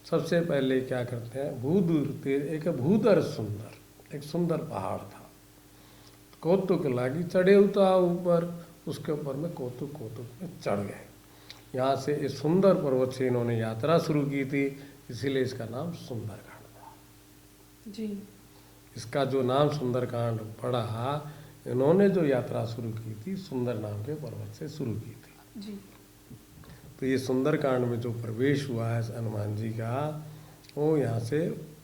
सबसे पहले क्या करते हैं, भूदूर एक भूदर सुंदर, एक सुंदर पहाड़ था, कौतुक लागी चढ़े उता ऊपर, उसके ऊपर में कौतुक कौतुक में चढ़ गए। यहाँ से इस सुंदर पर्वत से इन्होंने यात्रा शुरू की थी, इसीलिए इसका नाम सुंदरकांड था जी। इसका जो नाम सुंदरकांड पड़ा, इन्होंने जो यात्रा शुरू की थी सुंदर नाम के पर्वत से शुरू की थी जी। तो ये सुंदरकांड में जो प्रवेश हुआ है हनुमान जी का, वो यहाँ से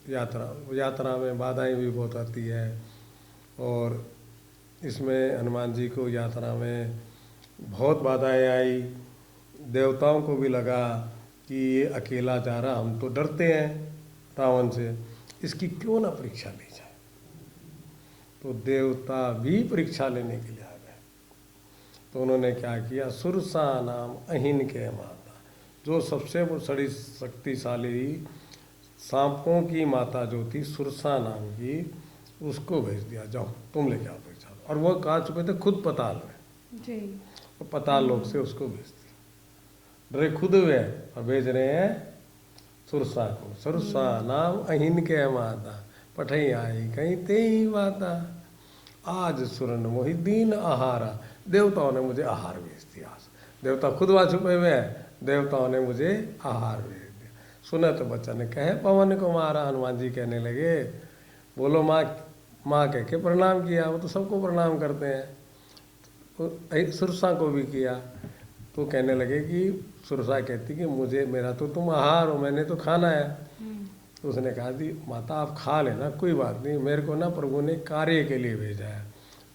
यात्रा में बाधाएं भी बहुत आती है, और इसमें हनुमान जी को यात्रा में बहुत बाधाएं आई। देवताओं को भी लगा कि ये अकेला जा रहा, हम तो डरते हैं रावण से, इसकी क्यों ना परीक्षा ली जाए। तो देवता भी परीक्षा लेने के लिए आ गए। तो उन्होंने क्या किया, सुरसा नाम अहिन के माता, जो सबसे बड़ी शक्तिशाली सांपों की माता जो थी सुरसा नाम की, उसको भेज दिया, जाओ तुम लेके आओ परीक्षा। और वो कहाँ छुपे थे, खुद पताल में जी। तो पताल लोक से उसको भेज दिया, डरे खुद हुए और भेज रहे हैं सुरसा को। सुरसा नाम अहिन के माता, पठई आई कहीं ते ही माता, आज सुरन मोहि दीन आहारा, देवताओं ने मुझे आहार भेज दिया। देवता खुद वहाँ छुपे हुए हैं, देवताओं ने मुझे आहार भेज दिया। सुनत बचन कहे पवन को मारा, हनुमान जी कहने लगे, बोलो माँ, माँ कह के प्रणाम किया, वो तो सबको प्रणाम करते हैं, तो सुरसा को भी किया। तो कहने लगे कि सुरसा कहती कि मुझे, मेरा तो तुम आहार हो, मैंने तो खाना है। तो उसने कहा दी माता आप खा लेना, कोई बात नहीं, मेरे को ना प्रभु ने कार्य के लिए भेजा है,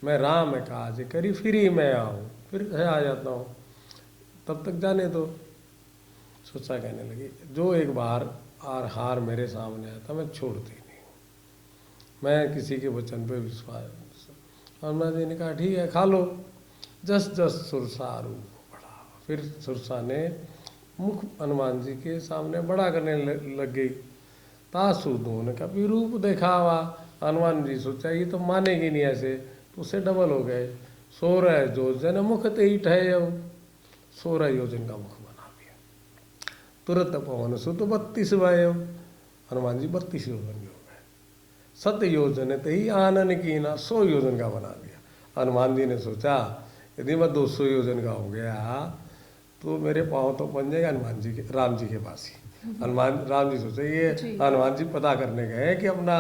मैं राम काज करी फिर ही मैं आऊँ, फिर आ जाता हूँ, तब तक जाने दो। सुरसा कहने लगी जो एक बार हार मेरे सामने आता मैं छोड़ती नहीं हूँ, मैं किसी के वचन पे विश्वास। हनुमान जी ने कहा ठीक है खा लो। जस जस सुरसा रूप बढ़ा, फिर सुरसा ने मुख हनुमान जी के सामने बड़ा करने लग गई। तासु दोन का भी रूप दिखावा, हनुमान जी सोचा ये तो मानेगी नहीं ऐसे, तो उससे डबल हो गए। 16 योजन मुख ते ही ठहे, 16 योजन का मुख बना दिया। तुरंत पवन सुत 32 वायु, हनुमान जी 32 योजन के हो गए। 7 योजन ते ही आनन की ना, 100 योजन का बना दिया। हनुमान जी ने सोचा यदि मैं 200 योजन का हो गया तो मेरे पाँव तो बन जाएगा हनुमान जी के, राम जी के पास ही। राम जी सोचे ये हनुमान जी पता करने गए कि अपना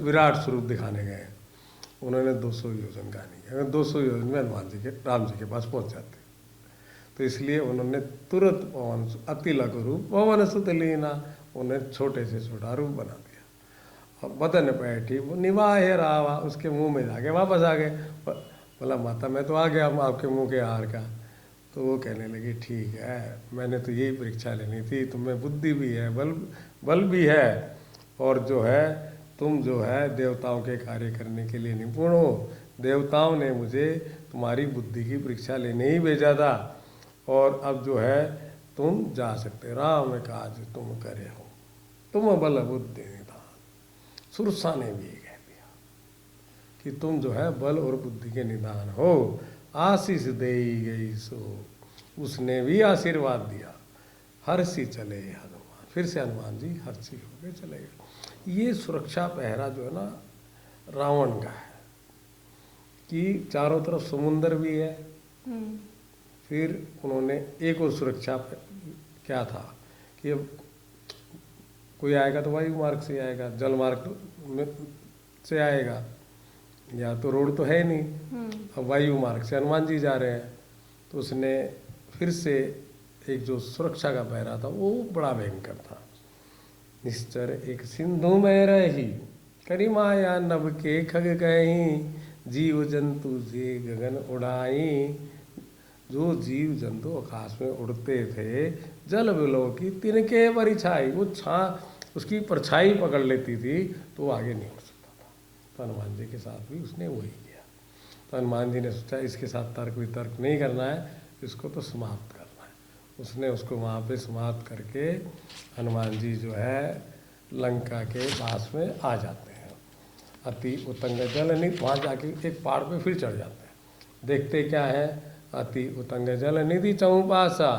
विराट स्वरूप दिखाने गए, उन्होंने 200 योजन का नहीं किया। 200 योजन में हनुमान जी के, राम जी के पास पहुंच जाते, तो इसलिए उन्होंने तुरंत पवन अति लघु रूप पवन सुत लीना, उन्हें छोटे से छोटा रूप बना दिया। और बदन बैठी वो निवाहे रावा, उसके मुंह में जाके वापस आ गए। बोला माता मैं तो आ गया आपके मुंह के हार का। तो वो कहने लगी ठीक है, मैंने तो यही परीक्षा लेनी थी, तुम्हें बुद्धि भी है, बल भी है, और जो है तुम जो है देवताओं के कार्य करने के लिए निपुण हो। देवताओं ने मुझे तुम्हारी बुद्धि की परीक्षा लेने ही भेजा था, और अब जो है तुम जा सकते, राम काज तुम करे हो, तुम बल बुद्धि निधान। सुरसा ने भी कह दिया कि तुम जो है बल और बुद्धि के निधान हो, आशीष दे गई सो, उसने भी आशीर्वाद दिया। हर्षी चले हनुमान, फिर से हनुमान जी हर्षी होकर चले गए। ये सुरक्षा पहरा जो है ना रावण का है कि चारों तरफ समुंदर भी है। फिर उन्होंने एक और सुरक्षा क्या था कि अब कोई आएगा तो वायु मार्ग से आएगा, जल मार्ग से आएगा, या तो रोड तो है नहीं, अब वायु मार्ग से हनुमान जी जा रहे हैं। तो उसने फिर से एक जो सुरक्षा का पहरा था वो बड़ा भयंकर था। निश्चर एक सिंधु में रही, करी माया नभ के खग कहीं, जीव जंतु जे गगन उड़ाई। जो जीव जंतु आकाश में उड़ते थे, जल बिलो की तिनके परिछाई, वो उसकी परछाई पकड़ लेती थी तो वो आगे नहीं उड़ सकता था। तो हनुमान जी के साथ भी उसने वही किया। तो हनुमान जी ने सोचा इसके साथ तर्क वितर्क नहीं करना है, इसको तो समाप्त करना है। उसने उसको वहाँ पे समाप्त करके हनुमान जी जो है लंका के पास में आ जाते हैं। अति उतंग जल निधि, वहाँ जाके एक पहाड़ पे फिर चढ़ जाते हैं। देखते क्या है, अति उतंग जल निधि चौपासा,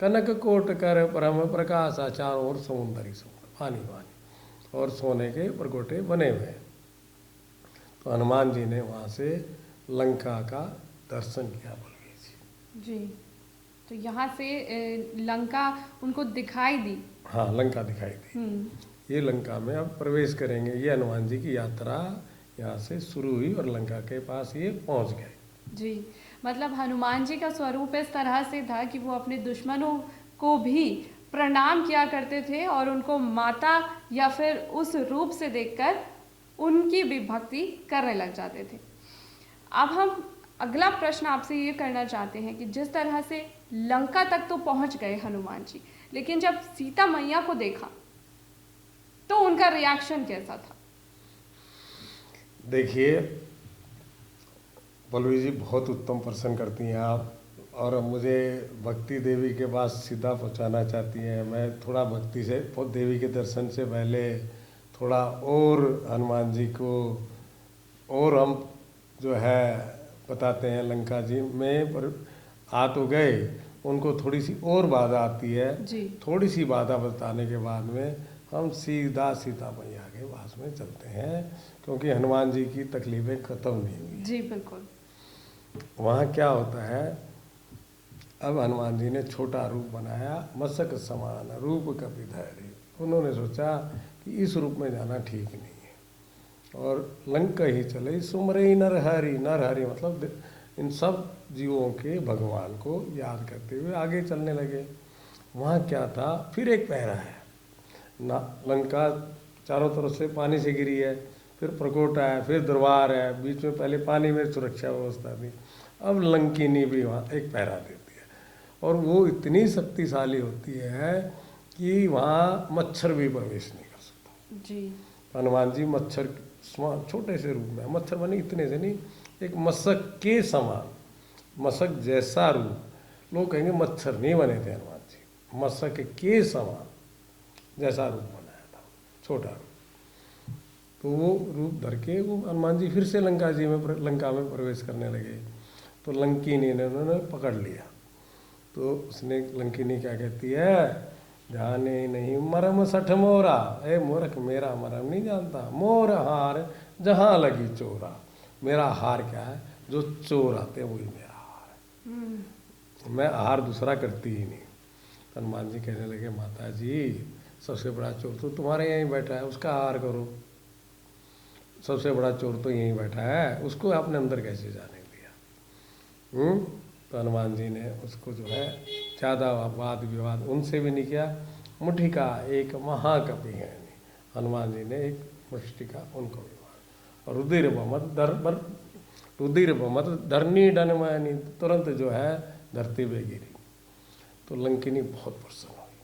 कनक कोट कर परम प्रकाश, चारों ओर समुंदरी समुद्र, पानी पानी और सोने के परकोटे बने हुए हैं। तो हनुमान जी ने वहाँ से लंका का दर्शन किया बलवीर जी। जी, तो यहाँ से लंका उनको दिखाई दी। हाँ, लंका दिखाई दी। ये लंका में अब प्रवेश करेंगे। ये हनुमान जी की यात्रा यहाँ से शुरू हुई और लंका के पास ये पहुँच गए। जी, मतलब हनुमान जी का स्वरूप इस तरह से था कि वो अपने दुश्मनों को भी प्रणाम किया करते थे और उनको माता या फिर उस रूप से देखकर उनकी भी भक्ति करने लग जाते थे। अब हम अगला प्रश्न आपसे ये करना चाहते हैं कि जिस तरह से लंका तक तो पहुंच गए हनुमान जी, लेकिन जब सीता मैया को देखा तो उनका रिएक्शन कैसा था? देखिए बलवीर जी, बहुत उत्तम प्रश्न करती हैं आप, और मुझे भक्ति देवी के पास सीधा पहुंचाना चाहती हैं। मैं थोड़ा भक्ति से देवी के दर्शन से पहले थोड़ा और हनुमान जी को और हम जो है बताते हैं। लंका जी में पर आ तो गए, उनको थोड़ी सी और बाधा आती है जी। थोड़ी सी बाधा बताने के बाद में हम सीधा सीता मैया के पास में चलते हैं, क्योंकि हनुमान जी की तकलीफें ख़त्म नहीं हुई। जी बिल्कुल। वहाँ क्या होता है, अब हनुमान जी ने छोटा रूप बनाया, मस्तक समान रूप कपिधरि। उन्होंने सोचा कि इस रूप में जाना ठीक नहीं है और लंका ही चले सुमरई नरहरि। नरहरि मतलब इन सब जीवों के भगवान को याद करते हुए आगे चलने लगे। वहाँ क्या था, फिर एक पहरा है ना, लंका चारों तरफ से पानी से घिरी है, फिर प्रकोटा है, फिर दरबार है, बीच में पहले पानी में सुरक्षा व्यवस्था थी। अब लंकिनी भी वहाँ एक पहरा देती है और वो इतनी शक्तिशाली होती है कि वहाँ मच्छर भी प्रवेश नहीं कर सकता। जी। हनुमान जी मच्छर छोटे से रूप में, मच्छर बने इतने से नहीं, एक मशक के समान, मशक जैसा रूप। लोग कहेंगे मच्छर नहीं बने थे हनुमान जी, मशक के समान जैसा रूप बनाया था, छोटा रूप। तो वो रूप धर के वो हनुमान जी फिर से लंका में प्रवेश करने लगे। तो लंकिनी ने उन्होंने पकड़ लिया। तो उसने लंकिनी क्या कहती है, जाने नहीं मरम सठ मोरा। ए मूर्ख, मेरा मरम नहीं जानता। मोर हार जहाँ लगी चोरा। मेरा हार क्या है, जो चोर आते हैं वही मेरा हार है। मैं हार दूसरा करती ही नहीं। हनुमान जी कहने लगे, माता जी सबसे बड़ा चोर तो तुम्हारे यहीं बैठा है, उसका हार करो। सबसे बड़ा चोर तो यहीं बैठा है, उसको आपने अंदर कैसे जाने दिया? तो हनुमान जी ने उसको जो है ज़्यादा वाद विवाद उनसे भी नहीं किया। मुठिका एक महाकपि है, हनुमान जी ने एक मुष्टिका उनको भी मारा। और रुधिर बमत धरनी डनमयनी, तुरंत जो है धरती पे गिरी। तो लंकिनी बहुत प्रसन्न हुई,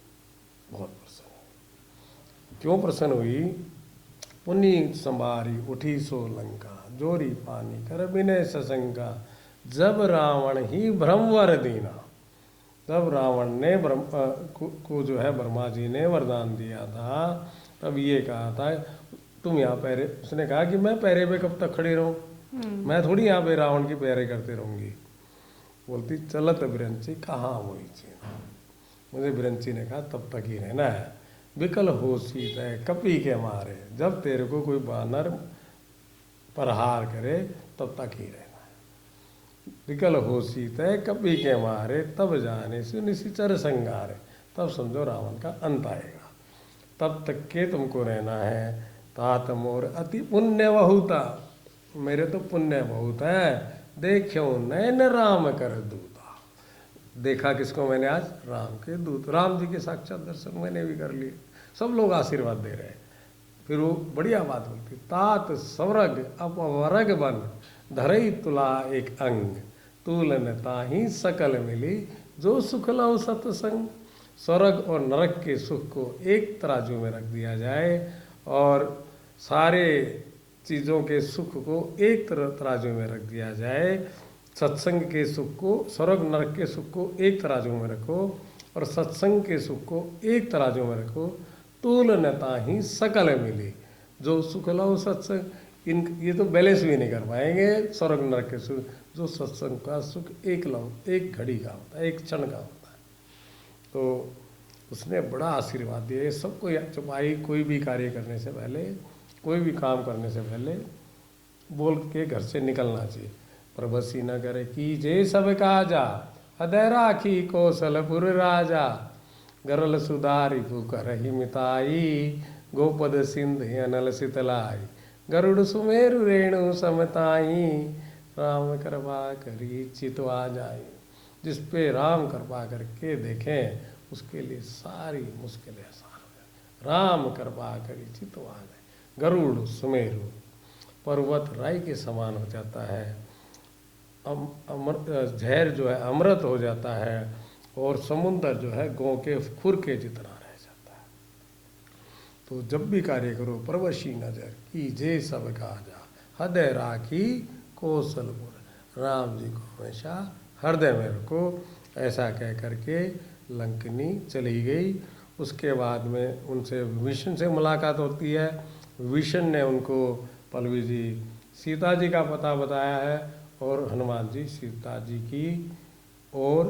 बहुत प्रसन्न हुई। क्यों प्रसन्न हुई? पुनीत संभारी उठी सो लंका, जोरी पानी कर विनय सशंका। जब रावण ही ब्रह्मवर दीना, जब रावण ने को जो है ब्रह्मा जी ने वरदान दिया था, तब ये कहा था तुम यहाँ पहरे, उसने कहा कि मैं पहरे पे कब तक खड़ी रहूं, मैं थोड़ी यहाँ पे रावण की पहरे करते रहूंगी। बोलती चलत बिरंची कहाँ हुई चीना। मुझे बिरंची ने कहा तब तक ही रहना है। विकल हो सीत है कपी के मारे, जब तेरे को कोई बानर प्रहार करे तब तक ही रहना है। विकल हो सीत है कपी के मारे, तब जाने से निशिचर संगारे। तब समझो रावण का अंत आएगा, तब तक के तुमको रहना है। तात मोर अति पुण्य बहुता, मेरे तो पुण्य बहुत है। देखो नैन राम कर दूता। देखा किसको मैंने आज? राम के दूत, राम जी के साक्षात दर्शन मैंने भी कर लिए। सब लोग आशीर्वाद दे रहे हैं। फिर वो बढ़िया बात बोलती, तात स्वर्ग अपवर्ग बन, धरई तुला एक अंग। तुलन ताही सकल मिली, जो सुख लो सत्संग। स्वर्ग और नरक के सुख को एक तराजू में रख दिया जाए और सारे चीज़ों के सुख को एक तराजू में रख दिया जाए। सत्संग के सुख को, स्वर्ग नरक के सुख को एक तराजू में रखो और सत्संग के सुख को एक तराजू में रखो। तुलनता ही सकल मिली, जो सुख लो सत्संग। इन ये तो बैलेंस भी नहीं कर पाएंगे स्वर्ग नरक के सुख। जो सत्संग का सुख एक लो, एक घड़ी का होता है, एक क्षण का होता है। तो उसने बड़ा आशीर्वाद दिया। ये सबको चुपाई कोई भी कार्य करने से पहले, कोई भी काम करने से पहले बोल के घर से निकलना चाहिए। प्रभसी न करे की जे सब काजा, हृदय राखी कौशलपुर राजा। गरल सुधारी पुकर ही मिताई, गोपद सिंध अनल शीतलाई। गरुड़ सुमेरु रेणु समताई, राम कृपा करी चितवा जाई। जिस पे राम कृपा करके देखें उसके लिए सारी मुश्किलें आसान हो जाती। राम कृपा करी चितवा जाए। गरुड़ सुमेरु पर्वत राई के समान हो जाता है, जहर जो है अमृत हो जाता है, और समुंदर जो है गौ के खुर के जितना रह जाता है। तो जब भी कार्य करो प्रवशी नजर की जे सब काजा, हृदय राखी कौशलपुर। राम जी को हमेशा हृदय में रखो। ऐसा कह करके लंकिनी चली गई। उसके बाद में उनसे विष्णु से मुलाकात होती है। विष्णु ने उनको पल्लवी जी सीता जी का पता बताया है, और हनुमान जी सीता जी की ओर